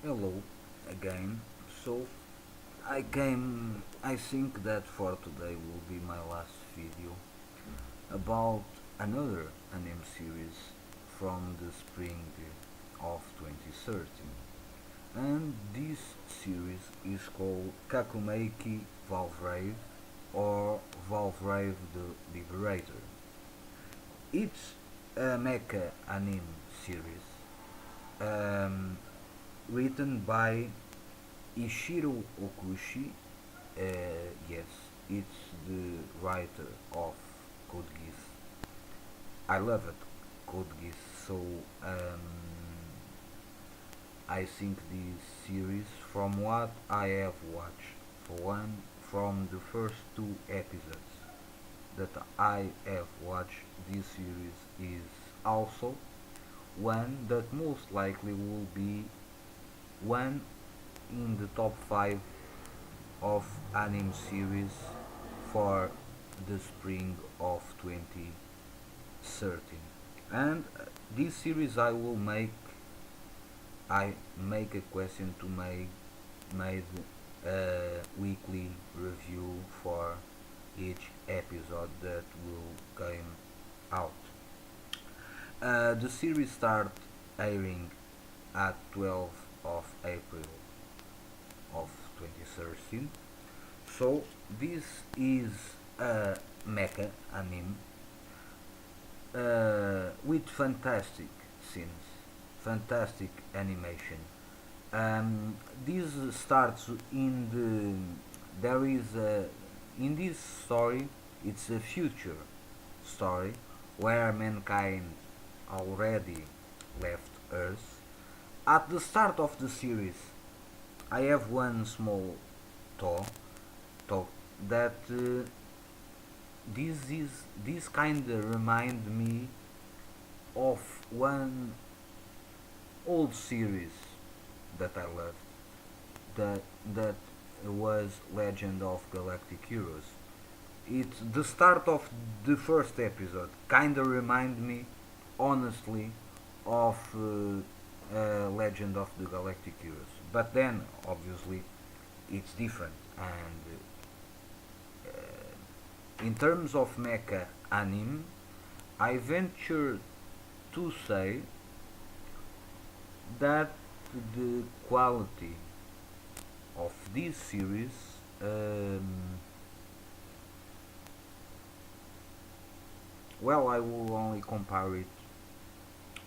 Hello again. So I think that for today will be my last video about another anime series from the spring of 2013. And this series is called Kakumeiki Valvrave or Valvrave the Liberator. It's a mecha anime series um, written by Ishiro Okushi, yes, it's the writer of Code Geass. I love it, Code Geass. So I think this series, from what I have watched, for one, from the first two episodes that I have watched, this series is also one that most likely will be one in the top 5 of anime series for the spring of 2013. And this series I make a question to make made a weekly review for each episode that will come out. The series start airing at 12th of April of 2013. So this is a mecha anime with fantastic scenes, fantastic animation. This starts in there is a in this story. It's a future story where mankind already left Earth. At the start of the series, I have one small thought, thought that this kind of remind me of one old series that I loved, that was Legend of Galactic Heroes. It's the start of the first episode. Kind of remind me, honestly, of Legend of the Galactic Heroes. But then, obviously, it's different. And in terms of mecha anime, I venture to say that the quality of this series, um, well, I will only compare it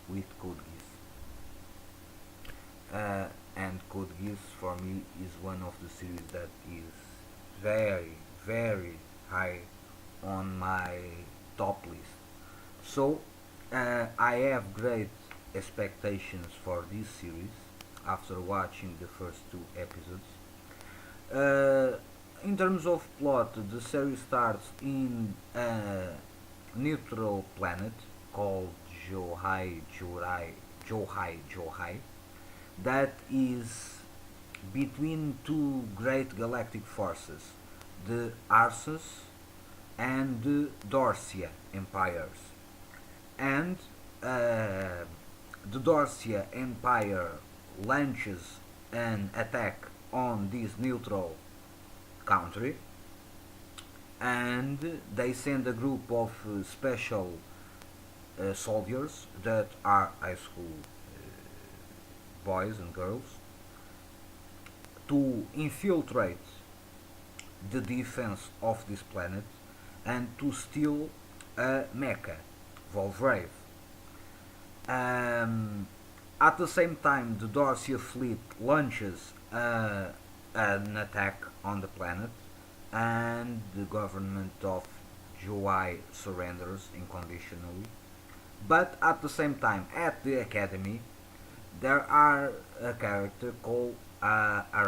with Code Geass. And Code Geass for me is one of the series that is very, very high on my top list. So I have great expectations for this series after watching the first two episodes. In terms of plot, the series starts in a neutral planet called Johai that is between two great galactic forces, the Arsus and the Dorsia empires. And the Dorsia Empire launches an attack on this neutral country, and they send a group of special soldiers that are high school boys and girls to infiltrate the defense of this planet and to steal a mecha, Valvrave. At the same time, the Dorsia fleet launches an attack on the planet, and the government of Joai surrenders unconditionally. But at the same time, at the academy, there are a character called Arato,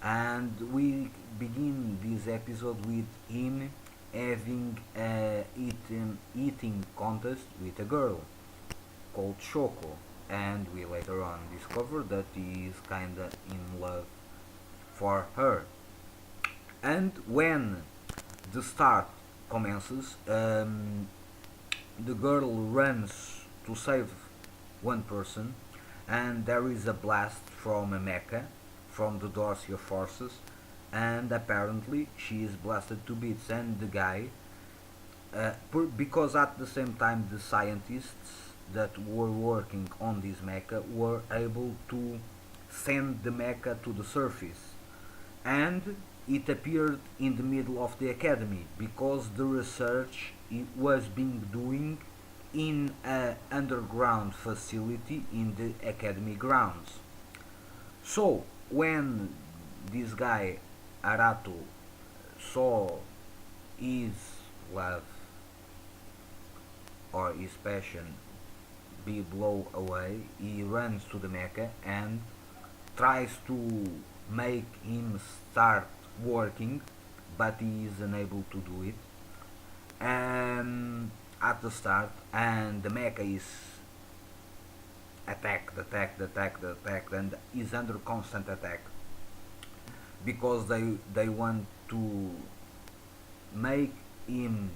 and we begin this episode with him having a eating contest with a girl called Shoko, and we later on discover that he is kinda in love for her. And when the start commences, the girl runs to save one person, and there is a blast from a mecha, from the Dorsia forces, and apparently she is blasted to bits, and the guy, because at the same time the scientists that were working on this mecha were able to send the mecha to the surface, and it appeared in the middle of the academy because the research it was being doing in an underground facility in the academy grounds. So when this guy Arato saw his love or his passion be blown away, he runs to the mecha and tries to make him start working, but he is unable to do it. At the start, and the mecha is attacked, and is under constant attack because they want to make him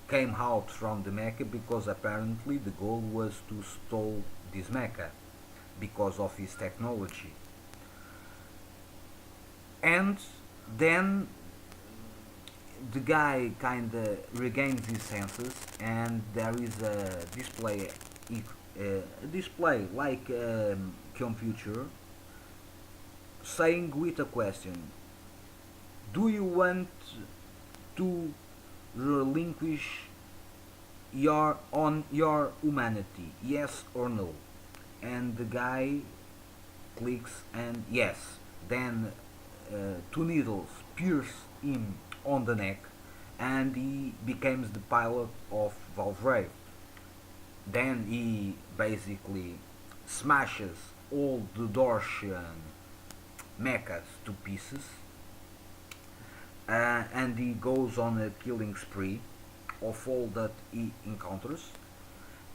came out from the mecha because apparently the goal was to stole this mecha because of his technology. And then the guy kinda regains his senses, and there is a display like computer saying with a question: do you want to relinquish your humanity, yes or no? And the guy clicks and yes. Then two needles pierce him on the neck, and he becomes the pilot of Valvrave. Then he basically smashes all the Dorsian mechas to pieces, and he goes on a killing spree of all that he encounters.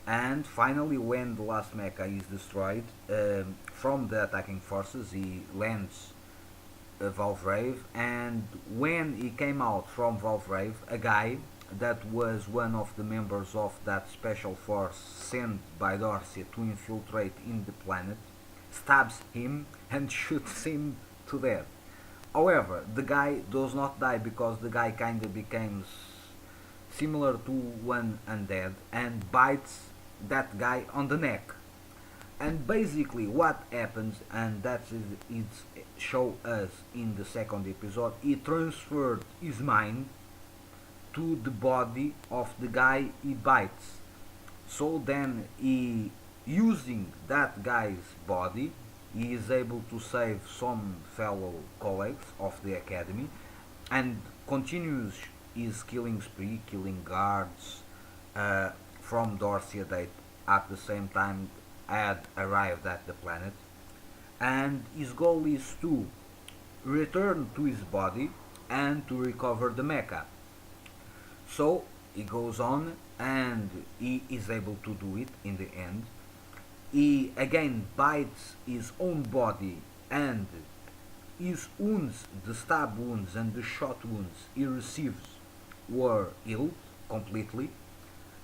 And finally, when the last mecha is destroyed from the attacking forces, he lands Valvrave, and when he came out from Valvrave, a guy that was one of the members of that special force sent by Dorsia to infiltrate in the planet stabs him and shoots him to death. However, the guy does not die because the guy kinda becomes similar to one undead and bites that guy on the neck. And basically what happens, and that is it show us in the second episode, he transferred his mind to the body of the guy he bites. So then he, using that guy's body, he is able to save some fellow colleagues of the academy and continues his killing spree, killing guards from Dorsia that at the same time had arrived at the planet. And his goal is to return to his body and to recover the mecha. So he goes on and he is able to do it in the end. He again bites his own body, and his wounds, the stab wounds and the shot wounds he receives, were healed completely.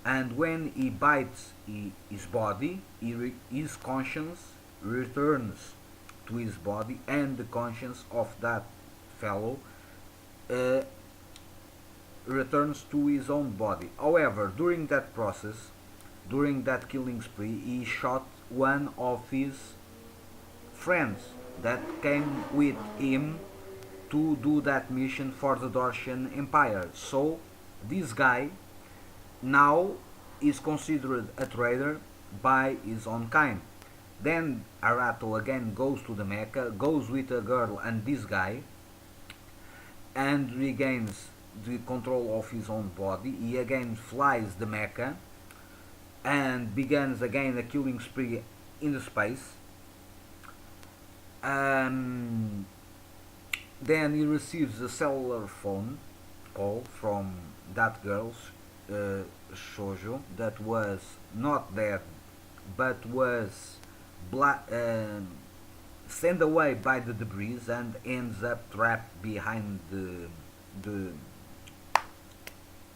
And when he bites his body, his conscience returns to his body, and the conscience of that fellow uh, returns to his own body. However, during that process, during that killing spree, he shot one of his friends that came with him to do that mission for the Dorsian Empire. So this guy now is considered a traitor by his own kind. Then Arato again goes to the Mecca, goes with a girl and this guy, and regains the control of his own body. He again flies the Mecca and begins again a killing spree in the space. Then he receives a cellular phone call from that girl, Shoujo, that was not dead but was sent away by the debris and ends up trapped behind the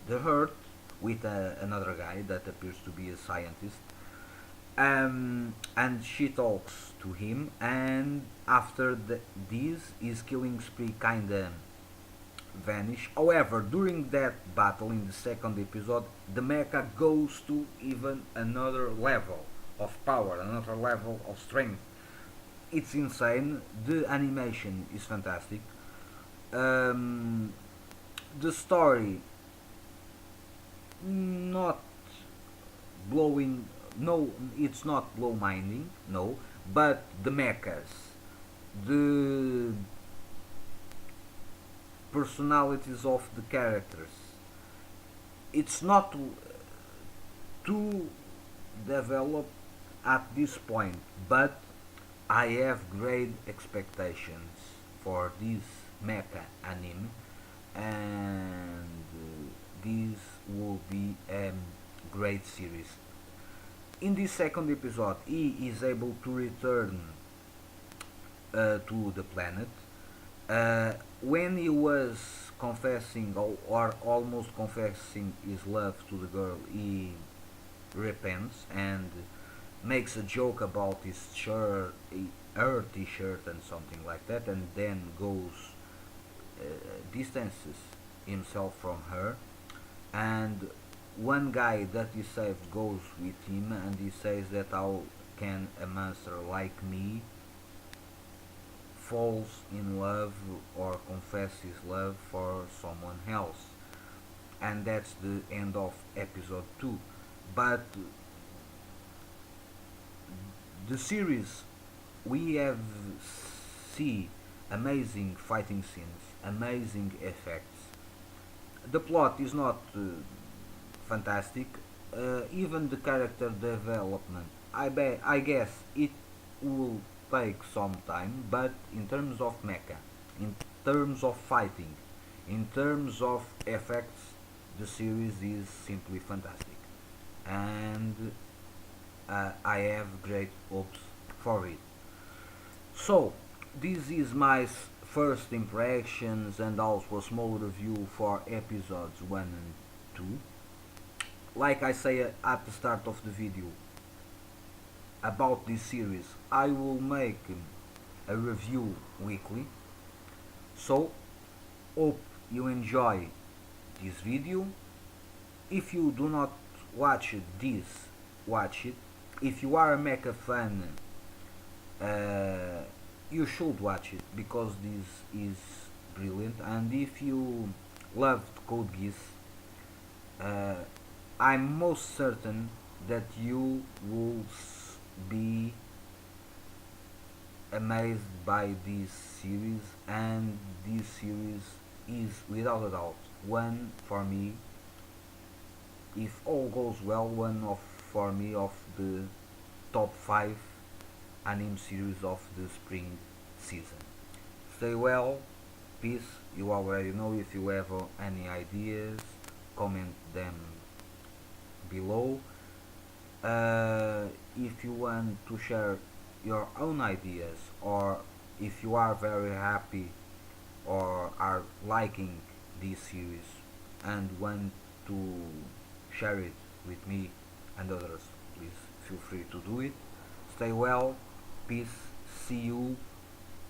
the herd with another guy that appears to be a scientist. And she talks to him, and after this, his killing spree kinda vanish. However, during that battle in the second episode, the mecha goes to even another level of power, another level of strength. It's insane. The animation is fantastic. Um, the story, not blowing. No, it's not blow minding. No, but the mechas, the personalities of the characters, it's not too developed at this point, but I have great expectations for this mecha anime, and this will be a great series. In this second episode, he is able to return to the planet. When he was confessing, or almost confessing his love to the girl, he repents and makes a joke about his shirt, her t-shirt and something like that, and then goes, uh, distances himself from her. And one guy that he saved goes with him, and he says that how can a monster like me falls in love or confess his love for someone else. And that's the end of episode 2. But the series, we have see amazing fighting scenes, amazing effects. The plot is not fantastic. Even the character development, I guess it will take some time, but in terms of mecha, in terms of fighting, in terms of effects, the series is simply fantastic, and I have great hopes for it. So, this is my first impressions and also a small review for episodes 1 and 2. Like I say at the start of the video about this series, I will make a review weekly. So, hope you enjoy this video. If you do not watch this, watch it. If you are a mecha fan, uh, you should watch it because this is brilliant. And if you loved Code Geass, uh, I'm most certain that you will be amazed by this series, and this series is without a doubt one for me, if all goes well, one of for me of the top 5 anime series of the spring season. Stay well, peace. You already know. If you have any ideas, comment them below. If you want to share your own ideas, or if you are very happy or are liking this series and want to share it with me and others, please feel free to do it. Stay well, peace. See you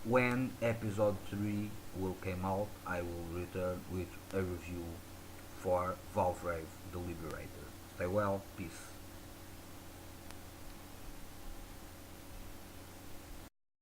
when episode 3 will come out. I will return with a review for Valvrave the Liberator. Stay well, peace.